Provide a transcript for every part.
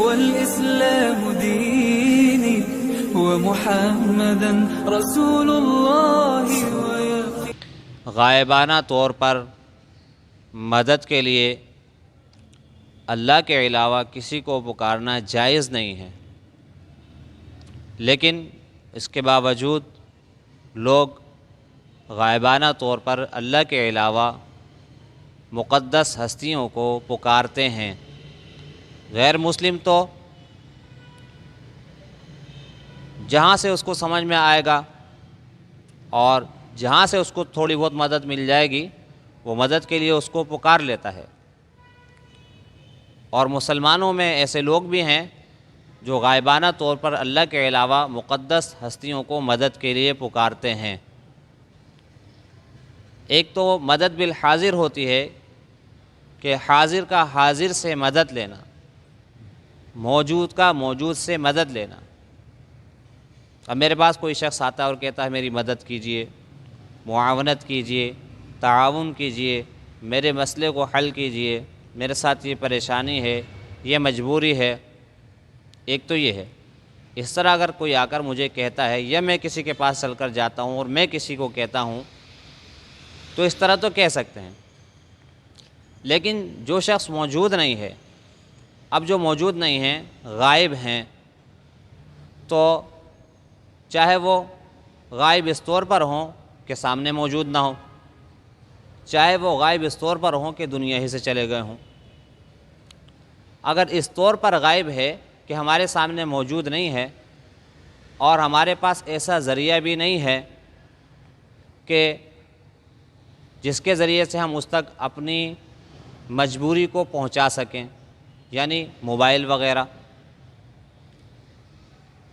والإسلام ديني ومحمدا رسول الله ويقين. غائبانہ طور پر مدد کے لیے اللہ کے علاوہ کسی کو پکارنا جائز نہیں ہے، لیکن اس کے باوجود لوگ غائبانہ طور پر اللہ کے علاوہ مقدس ہستیوں کو پکارتے ہیں۔ غیر مسلم تو جہاں سے اس کو سمجھ میں آئے گا اور جہاں سے اس کو تھوڑی بہت مدد مل جائے گی وہ مدد کے لیے اس کو پکار لیتا ہے، اور مسلمانوں میں ایسے لوگ بھی ہیں جو غائبانہ طور پر اللہ کے علاوہ مقدس ہستیوں کو مدد کے لیے پکارتے ہیں۔ ایک تو مدد بالحاضر ہوتی ہے کہ حاضر کا حاضر سے مدد لینا، موجود کا موجود سے مدد لینا۔ اب میرے پاس کوئی شخص آتا ہے اور کہتا ہے میری مدد کیجئے، معاونت کیجئے، تعاون کیجئے، میرے مسئلے کو حل کیجئے، میرے ساتھ یہ پریشانی ہے، یہ مجبوری ہے۔ ایک تو یہ ہے، اس طرح اگر کوئی آ کر مجھے کہتا ہے یا میں کسی کے پاس چل کر جاتا ہوں اور میں کسی کو کہتا ہوں تو اس طرح تو کہہ سکتے ہیں، لیکن جو شخص موجود نہیں ہے، اب جو موجود نہیں ہیں، غائب ہیں، تو چاہے وہ غائب اس طور پر ہوں کہ سامنے موجود نہ ہو، چاہے وہ غائب اس طور پر ہوں کہ دنیا ہی سے چلے گئے ہوں۔ اگر اس طور پر غائب ہے کہ ہمارے سامنے موجود نہیں ہے اور ہمارے پاس ایسا ذریعہ بھی نہیں ہے کہ جس کے ذریعے سے ہم اس تک اپنی مجبوری کو پہنچا سکیں، یعنی موبائل وغیرہ،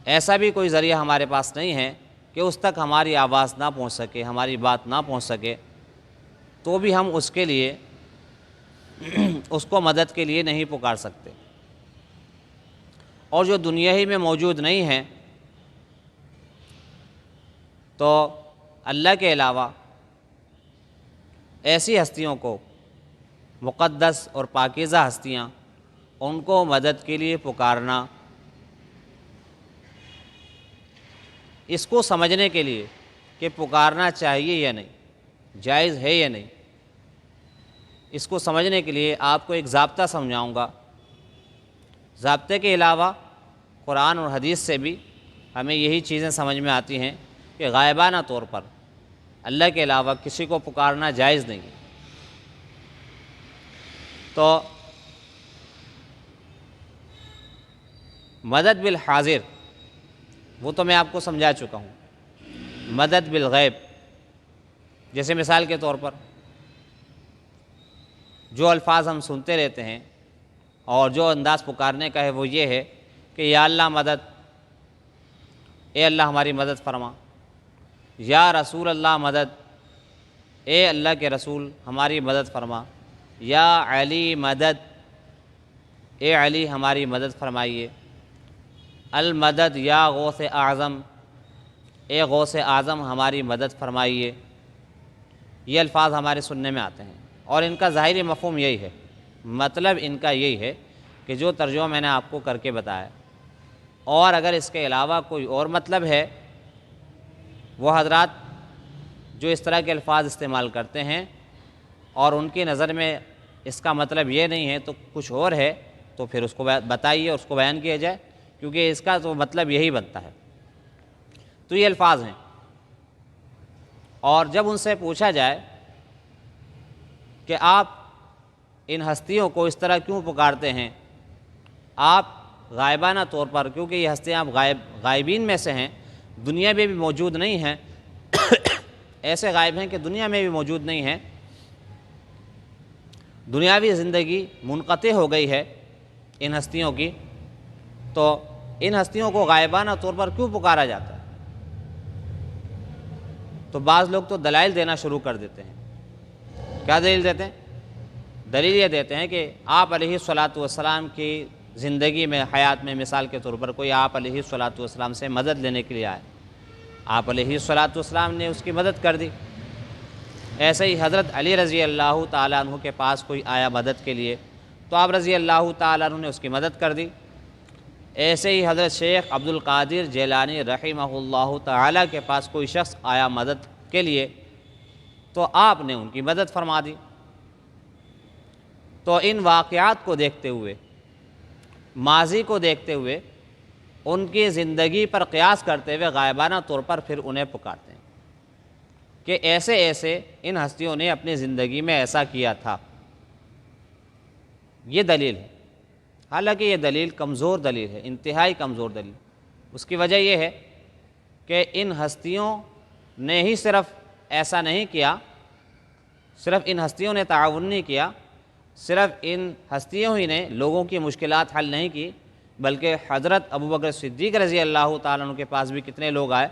ایسا بھی کوئی ذریعہ ہمارے پاس نہیں ہے کہ اس تک ہماری آواز نہ پہنچ سکے، ہماری بات نہ پہنچ سکے، تو بھی ہم اس کے لیے اس کو مدد کے لیے نہیں پکار سکتے۔ اور جو دنیا ہی میں موجود نہیں ہیں تو اللہ کے علاوہ ایسی ہستیوں کو، مقدس اور پاکیزہ ہستیاں، ان کو مدد کے لیے پکارنا، اس کو سمجھنے کے لیے کہ پکارنا چاہیے یا نہیں، جائز ہے یا نہیں، اس کو سمجھنے کے لیے آپ کو ایک ضابطہ سمجھاؤں گا۔ ضابطے کے علاوہ قرآن اور حدیث سے بھی ہمیں یہی چیزیں سمجھ میں آتی ہیں کہ غائبانہ طور پر اللہ کے علاوہ کسی کو پکارنا جائز نہیں ہے۔ تو مدد بالحاضر وہ تو میں آپ کو سمجھا چکا ہوں۔ مدد بالغیب، جیسے مثال کے طور پر جو الفاظ ہم سنتے رہتے ہیں اور جو انداز پکارنے کا ہے وہ یہ ہے کہ یا اللہ مدد، اے اللہ ہماری مدد فرما، یا رسول اللہ مدد، اے اللہ کے رسول ہماری مدد فرما، یا علی مدد، اے علی ہماری مدد فرمائیے، المدد یا غوث اعظم، اے غوث اعظم ہماری مدد فرمائیے۔ یہ الفاظ ہمارے سننے میں آتے ہیں اور ان کا ظاہری مفہوم یہی ہے، مطلب ان کا یہی ہے کہ جو ترجمہ میں نے آپ کو کر کے بتایا، اور اگر اس کے علاوہ کوئی اور مطلب ہے، وہ حضرات جو اس طرح کے الفاظ استعمال کرتے ہیں اور ان کی نظر میں اس کا مطلب یہ نہیں ہے تو کچھ اور ہے، تو پھر اس کو بتائیے، اس کو بیان کیا جائے، کیونکہ اس کا تو مطلب یہی بنتا ہے۔ تو یہ الفاظ ہیں، اور جب ان سے پوچھا جائے کہ آپ ان ہستیوں کو اس طرح کیوں پکارتے ہیں، آپ غائبانہ طور پر، کیونکہ یہ ہستیاں غائبین میں سے ہیں، دنیا میں بھی موجود نہیں ہیں، ایسے غائب ہیں کہ دنیا میں بھی موجود نہیں ہیں، دنیاوی زندگی منقطع ہو گئی ہے ان ہستیوں کی، تو ان ہستیوں کو غائبانہ طور پر کیوں پکارا جاتا ہے؟ تو بعض لوگ تو دلائل دینا شروع کر دیتے ہیں۔ کیا دلیل دیتے ہیں؟ دلیل یہ دیتے ہیں کہ آپ علیہ الصلاۃ والسلام کی زندگی میں، حیات میں، مثال کے طور پر کوئی آپ علیہ الصلاۃ والسلام سے مدد لینے کے لیے آئے، آپ علیہ الصلاۃ والسلام نے اس کی مدد کر دی۔ ایسے ہی حضرت علی رضی اللہ تعالیٰ عنہ کے پاس کوئی آیا مدد کے لیے، تو آپ رضی اللہ تعالیٰ عنہ نے اس کی مدد کر دی۔ ایسے ہی حضرت شیخ عبد القادر جیلانی رحمہ اللہ تعالی کے پاس کوئی شخص آیا مدد کے لیے تو آپ نے ان کی مدد فرما دی۔ تو ان واقعات کو دیکھتے ہوئے، ماضی کو دیکھتے ہوئے، ان کی زندگی پر قیاس کرتے ہوئے غائبانہ طور پر پھر انہیں پکارتے ہیں کہ ایسے ایسے ان ہستیوں نے اپنی زندگی میں ایسا کیا تھا۔ یہ دلیل ہے، حالانکہ یہ دلیل کمزور دلیل ہے، انتہائی کمزور دلیل۔ اس کی وجہ یہ ہے کہ ان ہستیوں نے ہی صرف ایسا نہیں کیا، صرف ان ہستیوں نے تعاون نہیں کیا، صرف ان ہستیوں ہی نے لوگوں کی مشکلات حل نہیں کی، بلکہ حضرت ابوبکر صدیق رضی اللہ تعالیٰ عنہ کے پاس بھی کتنے لوگ آئے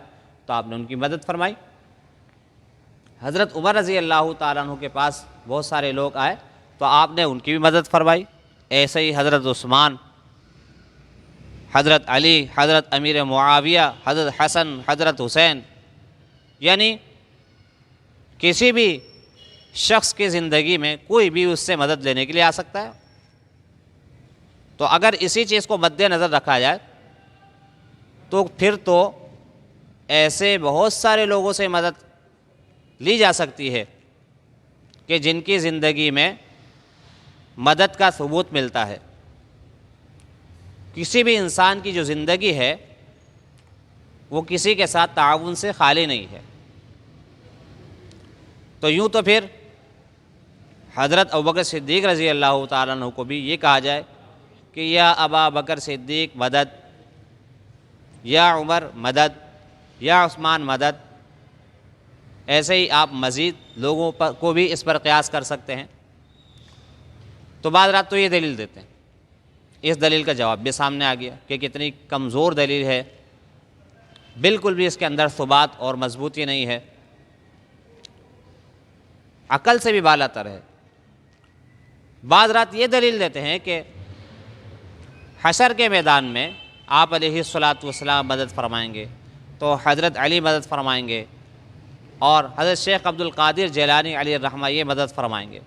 تو آپ نے ان کی مدد فرمائی۔ حضرت عمر رضی اللہ تعالیٰ عنہ کے پاس بہت سارے لوگ آئے تو آپ نے ان کی بھی مدد فرمائی۔ ایسے ہی حضرت عثمان، حضرت علی، حضرت امیر معاویہ، حضرت حسن، حضرت حسین، یعنی کسی بھی شخص کی زندگی میں کوئی بھی اس سے مدد لینے کے لیے آ سکتا ہے۔ تو اگر اسی چیز کو مد نظر رکھا جائے تو پھر تو ایسے بہت سارے لوگوں سے مدد لی جا سکتی ہے کہ جن کی زندگی میں مدد کا ثبوت ملتا ہے۔ کسی بھی انسان کی جو زندگی ہے وہ کسی کے ساتھ تعاون سے خالی نہیں ہے۔ تو یوں تو پھر حضرت ابوبکر صدیق رضی اللہ تعالیٰ عنہ کو بھی یہ کہا جائے کہ یا ابا بکر صدیق مدد، یا عمر مدد، یا عثمان مدد، ایسے ہی آپ مزید لوگوں پر کو بھی اس پر قیاس کر سکتے ہیں۔ تو بعض رات تو یہ دلیل دیتے ہیں، اس دلیل کا جواب بھی سامنے آ گیا کہ کتنی کمزور دلیل ہے، بالکل بھی اس کے اندر ثبات اور مضبوطی نہیں ہے، عقل سے بھی بالا تر ہے۔ بعض رات یہ دلیل دیتے ہیں کہ حشر کے میدان میں آپ علیہ الصلاۃ والسلام مدد فرمائیں گے تو حضرت علی مدد فرمائیں گے، اور حضرت شیخ عبد القادر جیلانی علیہ الرحمہ یہ مدد فرمائیں گے۔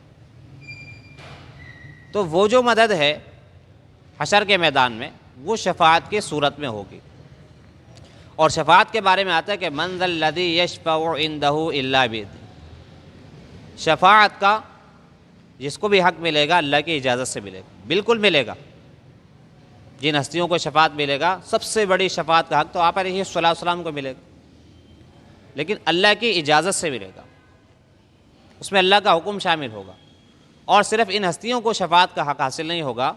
تو وہ جو مدد ہے حشر کے میدان میں وہ شفاعت کی صورت میں ہوگی، اور شفاعت کے بارے میں آتا ہے کہ من ذا الذی یشفع عندہ الا باذنہ، شفاعت کا جس کو بھی حق ملے گا اللہ کی اجازت سے ملے گا، بالکل ملے گا۔ جن ہستیوں کو شفاعت ملے گا، سب سے بڑی شفاعت کا حق تو آپ علیہ السلام کو ملے گا، لیکن اللہ کی اجازت سے ملے گا، اس میں اللہ کا حکم شامل ہوگا۔ اور صرف ان ہستیوں کو شفاعت کا حق حاصل نہیں ہوگا،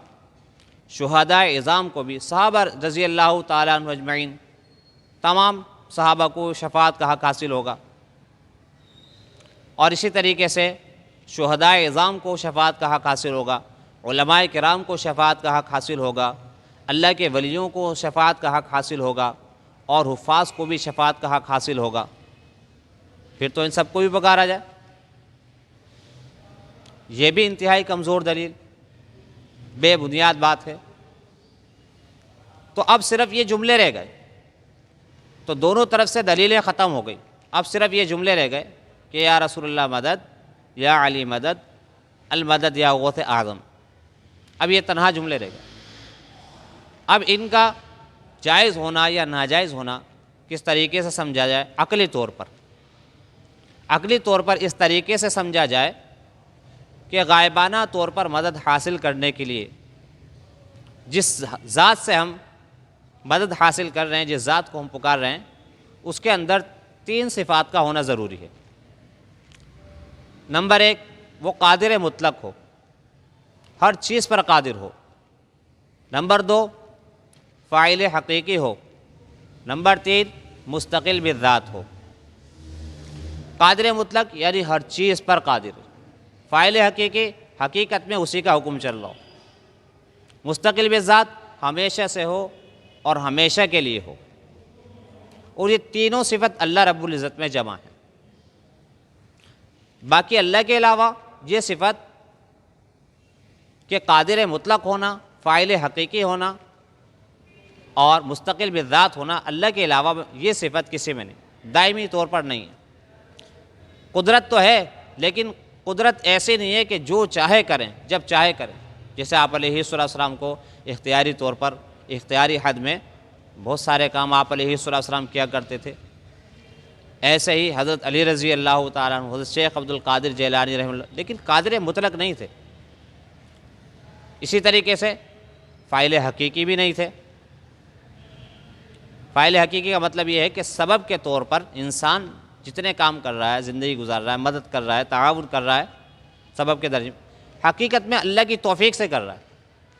شہداء اعظام کو بھی، صحابہ رضی اللہ تعالیٰ عنہ اجمعین، تمام صحابہ کو شفاعت کا حق حاصل ہوگا۔ اور اسی طریقے سے شہداء اعظام کو شفاعت کا حق حاصل ہوگا، علماء کرام کو شفاعت کا حق حاصل ہوگا، اللہ کے ولیوں کو شفاعت کا حق حاصل ہوگا، اور حفاظ کو بھی شفاعت کا حق حاصل ہوگا۔ پھر تو ان سب کو بھی پکارا جائے، یہ بھی انتہائی کمزور دلیل، بے بنیاد بات ہے۔ تو اب صرف یہ جملے رہ گئے، تو دونوں طرف سے دلیلیں ختم ہو گئی، اب صرف یہ جملے رہ گئے کہ یا رسول اللہ مدد، یا علی مدد، المدد یا غوث اعظم۔ اب یہ تنہا جملے رہ گئے۔ اب ان کا جائز ہونا یا ناجائز ہونا کس طریقے سے سمجھا جائے؟ عقلی طور پر، عقلی طور پر اس طریقے سے سمجھا جائے کہ غائبانہ طور پر مدد حاصل کرنے کے لیے جس ذات سے ہم مدد حاصل کر رہے ہیں، جس ذات کو ہم پکار رہے ہیں، اس کے اندر 3 صفات کا ہونا ضروری ہے۔ نمبر 1، وہ قادر مطلق ہو، ہر چیز پر قادر ہو۔ نمبر 2، فاعل حقیقی ہو۔ نمبر 3، مستقل بالذات ہو۔ قادر مطلق یعنی ہر چیز پر قادر ہو، فاعل حقیقی حقیقت میں اسی کا حکم چل رہا ہو، مستقل بالذات ہمیشہ سے ہو اور ہمیشہ کے لیے ہو، اور یہ تینوں صفت اللہ رب العزت میں جمع ہے۔ باقی اللہ کے علاوہ یہ صفت کہ قادر مطلق ہونا، فاعل حقیقی ہونا اور مستقل بالذات ہونا، اللہ کے علاوہ یہ صفت کسی میں نہیں، دائمی طور پر نہیں ہے۔ قدرت تو ہے، لیکن قدرت ایسی نہیں ہے کہ جو چاہے کریں، جب چاہے کریں، جیسے آپ علیہ السلام کو اختیاری طور پر اختیاری حد میں بہت سارے کام آپ علیہ السلام کیا کرتے تھے۔ ایسے ہی حضرت علی رضی اللہ تعالیٰ عنہ، حضرت شیخ عبد القادر جیلانی رحمہ اللہ، لیکن قادر مطلق نہیں تھے۔ اسی طریقے سے فاعل حقیقی بھی نہیں تھے۔ فاعل حقیقی کا مطلب یہ ہے کہ سبب کے طور پر انسان جتنے کام کر رہا ہے، زندگی گزار رہا ہے، مدد کر رہا ہے، تعاون کر رہا ہے، سبب کے درجے میں، حقیقت میں اللہ کی توفیق سے کر رہا ہے۔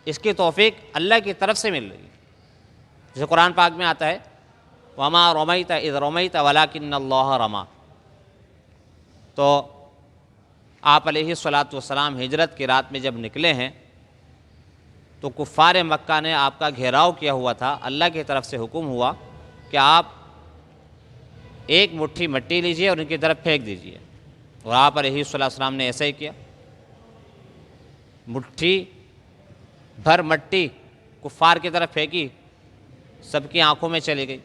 اس کی توفیق اللہ کی طرف سے مل رہی ہے۔ جیسے قرآن پاک میں آتا ہے وَمَا رَمَيْتَ إِذْ رَمَيْتَ وَلَكِنَّ اللَّهَ رَمَى۔ تو آپ علیہ السلام ہجرت کی رات میں جب نکلے ہیں تو کفار مکہ نے آپ کا گھیراؤ کیا ہوا تھا۔ اللہ کی طرف سے حکم ہوا کہ آپ ایک مٹھی مٹی لیجئے اور ان کی طرف پھینک دیجئے، اور آپ علیہ السلام نے ایسا ہی کیا۔ مٹھی بھر مٹی کفار کی طرف پھینکی، سب کی آنکھوں میں چلی گئی۔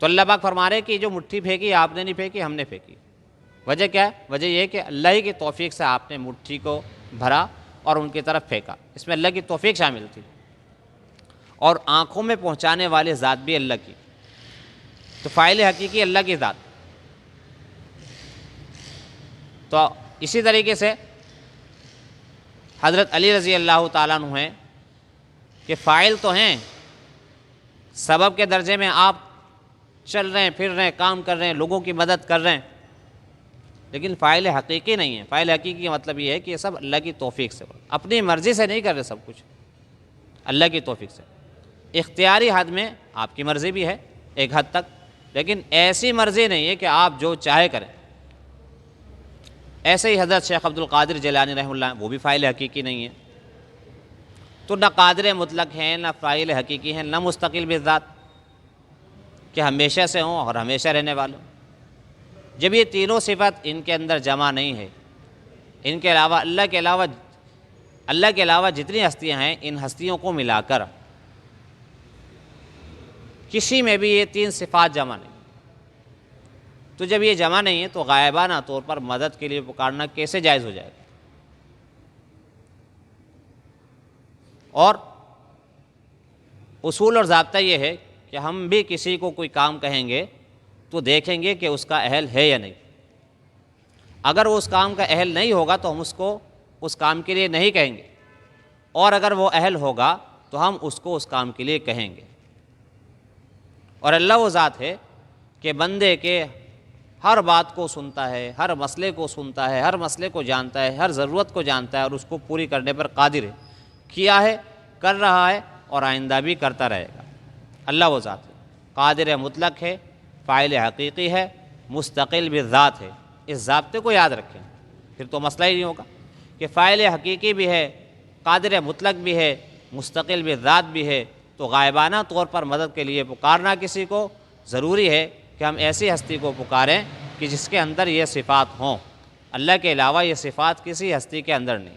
تو اللہ پاک فرما رہے کہ جو مٹھی پھینکی آپ نے نہیں پھینکی، ہم نے پھینکی۔ وجہ کیا ہے؟ وجہ یہ ہے کہ اللہ ہی کی توفیق سے آپ نے مٹھی کو بھرا اور ان کی طرف پھینکا۔ اس میں اللہ کی توفیق شامل تھی، اور آنکھوں میں پہنچانے والے ذات بھی اللہ کی۔ تو فاعل حقیقی اللہ کی ذات۔ تو اسی طریقے سے حضرت علی رضی اللہ تعالیٰ عنہ ہیں کہ فاعل تو ہیں، سبب کے درجے میں آپ چل رہے ہیں، پھر رہے ہیں، کام کر رہے ہیں، لوگوں کی مدد کر رہے ہیں، لیکن فاعل حقیقی نہیں ہے۔ فاعل حقیقی کا مطلب یہ ہے کہ یہ سب اللہ کی توفیق سے، اپنی مرضی سے نہیں کر رہے، سب کچھ اللہ کی توفیق سے۔ اختیاری حد میں آپ کی مرضی بھی ہے ایک حد تک، لیکن ایسی مرضی نہیں ہے کہ آپ جو چاہے کریں۔ ایسے ہی حضرت شیخ عبد القادر جیلانی رحمہ اللہ، وہ بھی فاعل حقیقی نہیں ہے۔ تو نہ قادر مطلق ہیں، نہ فاعل حقیقی ہیں، نہ مستقل بذات کہ ہمیشہ سے ہوں اور ہمیشہ رہنے والوں۔ جب یہ تینوں صفت ان کے اندر جمع نہیں ہے، ان کے علاوہ اللہ کے علاوہ جتنی ہستیاں ہیں، ان ہستیوں کو ملا کر کسی میں بھی یہ تین صفات جمع نہیں۔ تو جب یہ جمع نہیں ہے تو غائبانہ طور پر مدد کے لیے پکارنا کیسے جائز ہو جائے گا؟ اور اصول اور ضابطہ یہ ہے کہ ہم بھی کسی کو کوئی کام کہیں گے تو دیکھیں گے کہ اس کا اہل ہے یا نہیں۔ اگر وہ اس کام کا اہل نہیں ہوگا تو ہم اس کو اس کام کے لیے نہیں کہیں گے، اور اگر وہ اہل ہوگا تو ہم اس کو اس کام کے لیے کہیں گے۔ اور اللہ وہ ذات ہے کہ بندے کے ہر بات کو سنتا ہے، ہر مسئلے کو سنتا ہے، ہر مسئلے کو جانتا ہے، ہر ضرورت کو جانتا ہے، اور اس کو پوری کرنے پر قادر ہے، کیا ہے، کر رہا ہے، اور آئندہ بھی کرتا رہے گا۔ اللہ وہ ذات ہے، قادر مطلق ہے، فاعل حقیقی ہے، مستقل بالذات ہے۔ اس ضابطے کو یاد رکھیں، پھر تو مسئلہ ہی نہیں ہوگا کہ فاعل حقیقی بھی ہے، قادر مطلق بھی ہے، مستقل بالذات بھی ہے، تو غائبانہ طور پر مدد کے لیے پکارنا کسی کو ضروری ہے کہ ہم ایسی ہستی کو پکاریں کہ جس کے اندر یہ صفات ہوں۔ اللہ کے علاوہ یہ صفات کسی ہستی کے اندر نہیں۔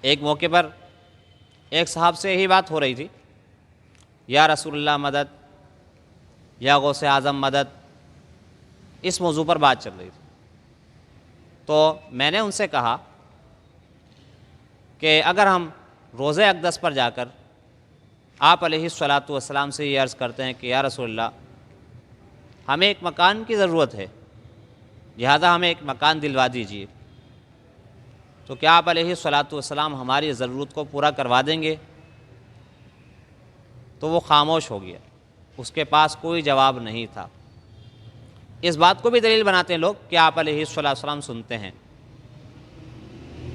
ایک موقع پر ایک صاحب سے یہی بات ہو رہی تھی، یا رسول اللہ مدد، یا غوث اعظم مدد، اس موضوع پر بات چل رہی تھی۔ تو میں نے ان سے کہا کہ اگر ہم روضہ اقدس پر جا کر آپ علیہ السلام سے یہ عرض کرتے ہیں کہ یا رسول اللہ ہمیں ایک مکان کی ضرورت ہے، لہذا ہمیں ایک مکان دلوا دیجیے، تو کیا آپ علیہ السلام ہماری ضرورت کو پورا کروا دیں گے؟ تو وہ خاموش ہو گیا، اس کے پاس کوئی جواب نہیں تھا۔ اس بات کو بھی دلیل بناتے ہیں لوگ کہ آپ علیہ السلام سنتے ہیں۔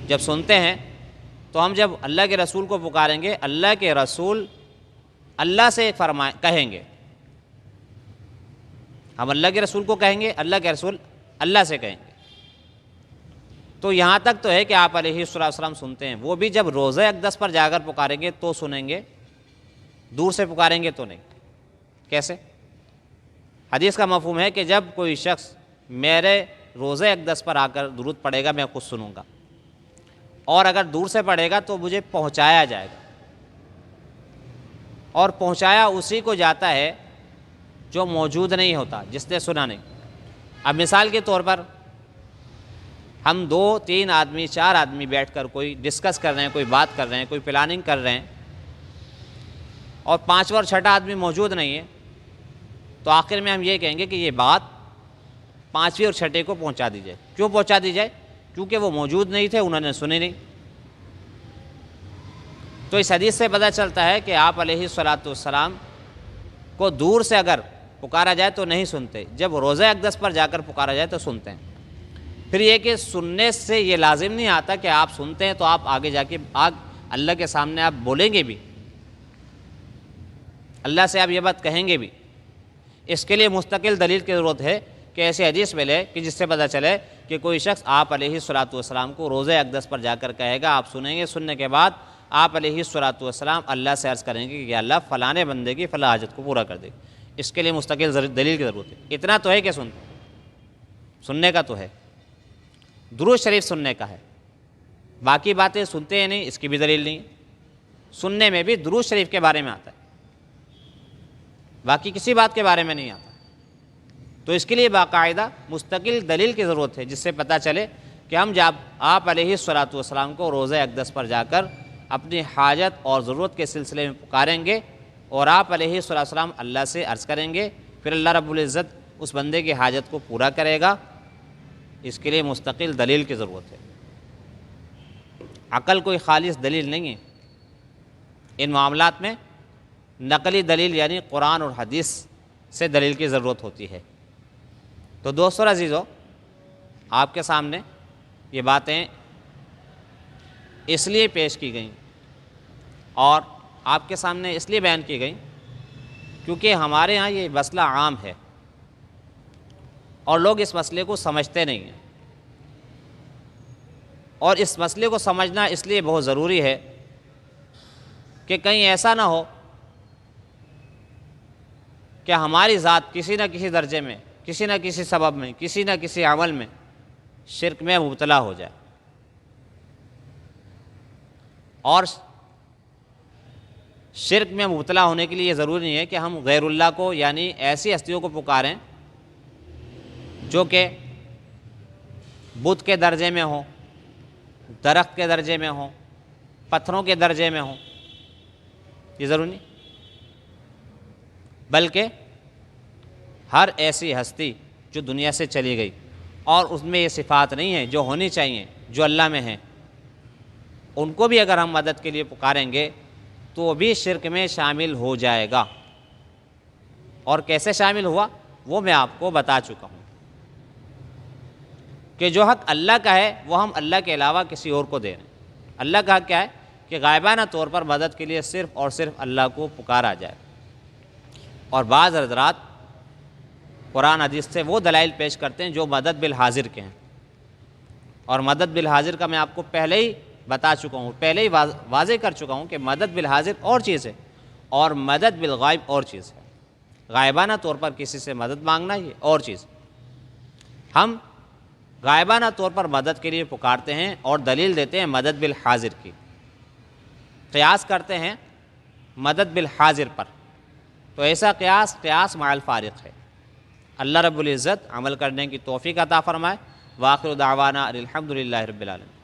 جب سنتے ہیں تو ہم جب اللہ کے رسول کو پکاریں گے، اللہ کے رسول اللہ سے کہیں گے، ہم اللہ کے رسول کو کہیں گے، اللہ کے رسول اللہ سے کہیں گے۔ تو یہاں تک تو ہے کہ آپ علیہ السلام سنتے ہیں، وہ بھی جب روضہ اقدس پر جا کر پکاریں گے تو سنیں گے، دور سے پکاریں گے تو نہیں۔ کیسے؟ حدیث کا مفہوم ہے کہ جب کوئی شخص میرے روضہ اقدس پر آ کر درود پڑھے گا میں خود سنوں گا، اور اگر دور سے پڑھے گا تو مجھے پہنچایا جائے گا، اور پہنچایا اسی کو جاتا ہے جو موجود نہیں ہوتا، جس نے سنا نہیں۔ اب مثال کے طور پر ہم 2 3 آدمی 4 آدمی بیٹھ کر کوئی ڈسکس کر رہے ہیں، کوئی بات کر رہے ہیں، کوئی پلاننگ کر رہے ہیں، اور 5واں اور 6واں آدمی موجود نہیں ہے، تو آخر میں ہم یہ کہیں گے کہ یہ بات 5ویں اور 6ٹھے کو پہنچا دی جائے۔ کیوں پہنچا دی جائے؟ کیونکہ وہ موجود نہیں تھے، انہوں نے سنی نہیں۔ تو اس حدیث سے پتہ چلتا ہے کہ آپ علیہ الصلاۃ والسلام کو دور سے اگر پکارا جائے تو نہیں سنتے، جب روضہ اقدس پر جا کر پکارا جائے تو سنتے ہیں۔ پھر یہ کہ سننے سے یہ لازم نہیں آتا کہ آپ سنتے ہیں تو آپ آگے جا کے اللہ کے سامنے آپ بولیں گے بھی، اللہ سے آپ یہ بات کہیں گے بھی۔ اس کے لیے مستقل دلیل کی ضرورت ہے کہ ایسی حدیث ملے کہ جس سے پتہ چلے کہ کوئی شخص آپ علیہ الصلاۃ والسلام کو روضہ اقدس پر جا کر کہے گا، آپ سنیں گے، سننے کے بعد آپ علیہ الصلاۃ والسلام اللہ سے عرض کریں گے کہ اللہ فلانے بندے کی فلاں حاجت کو پورا کر دے۔ اس کے لیے مستقل دلیل کی ضرورت ہے۔ اتنا تو ہے کہ سننے کا تو ہے، درود شریف سننے کا ہے، باقی باتیں سنتے ہیں نہیں، اس کی بھی دلیل نہیں ہے۔ سننے میں بھی درود شریف کے بارے میں آتا ہے، باقی کسی بات کے بارے میں نہیں آتا۔ تو اس کے لیے باقاعدہ مستقل دلیل کی ضرورت ہے، جس سے پتہ چلے کہ ہم جب آپ علیہ الصلاۃ والسلام کو روضہ اقدس پر جا کر اپنی حاجت اور ضرورت کے سلسلے میں پکاریں گے، اور آپ علیہ الصلاۃ والسلام اللہ سے عرض کریں گے، پھر اللہ رب العزت اس بندے کی حاجت کو پورا کرے گا۔ اس کے لیے مستقل دلیل کی ضرورت ہے، عقل کوئی خالص دلیل نہیں ہے۔ ان معاملات میں نقلی دلیل یعنی قرآن اور حدیث سے دلیل کی ضرورت ہوتی ہے۔ تو دوستو عزیزو، آپ کے سامنے یہ باتیں اس لیے پیش کی گئیں اور آپ کے سامنے اس لیے بیان کی گئیں کیونکہ ہمارے ہاں یہ مسئلہ عام ہے اور لوگ اس مسئلے کو سمجھتے نہیں ہیں، اور اس مسئلے کو سمجھنا اس لیے بہت ضروری ہے کہ کہیں ایسا نہ ہو کہ ہماری ذات کسی نہ کسی درجے میں، کسی نہ کسی سبب میں، کسی نہ کسی عمل میں شرک میں مبتلا ہو جائے، اور شرک میں مبتلا ہونے کے لیے یہ ضروری نہیں ہے کہ ہم غیر اللہ کو یعنی ایسی ہستیوں کو پکاریں جو کہ بت کے درجے میں ہوں، درخت کے درجے میں ہوں، پتھروں کے درجے میں ہوں، یہ ضروری نہیں، بلکہ ہر ایسی ہستی جو دنیا سے چلی گئی اور اس میں یہ صفات نہیں ہیں جو ہونی چاہیے جو اللہ میں ہیں، ان کو بھی اگر ہم مدد کے لیے پکاریں گے تو وہ بھی شرک میں شامل ہو جائے گا۔ اور کیسے شامل ہوا وہ میں آپ کو بتا چکا ہوں کہ جو حق اللہ کا ہے وہ ہم اللہ کے علاوہ کسی اور کو دے رہے ہیں۔ اللہ کا حق کیا ہے کہ غائبانہ طور پر مدد کے لیے صرف اور صرف اللہ کو پکارا جائے، اور بعض حضرات قرآن حدیث سے وہ دلائل پیش کرتے ہیں جو مدد بالحاضر کے ہیں، اور مدد بالحاضر کا میں آپ کو پہلے ہی بتا چکا ہوں، پہلے ہی واضح کر چکا ہوں کہ مدد بالحاضر اور چیز ہے اور مدد بالغائب اور چیز ہے۔ غائبانہ طور پر کسی سے مدد مانگنا یہ اور چیز، ہم غائبانہ طور پر مدد کے لیے پکارتے ہیں اور دلیل دیتے ہیں مدد بالحاضر کی، قیاس کرتے ہیں مدد بالحاضر پر، تو ایسا قیاس مع الفارق ہے۔ اللہ رب العزت عمل کرنے کی توفیق عطا فرمائے۔ وآخر دعوانا الحمدللہ رب العالمین۔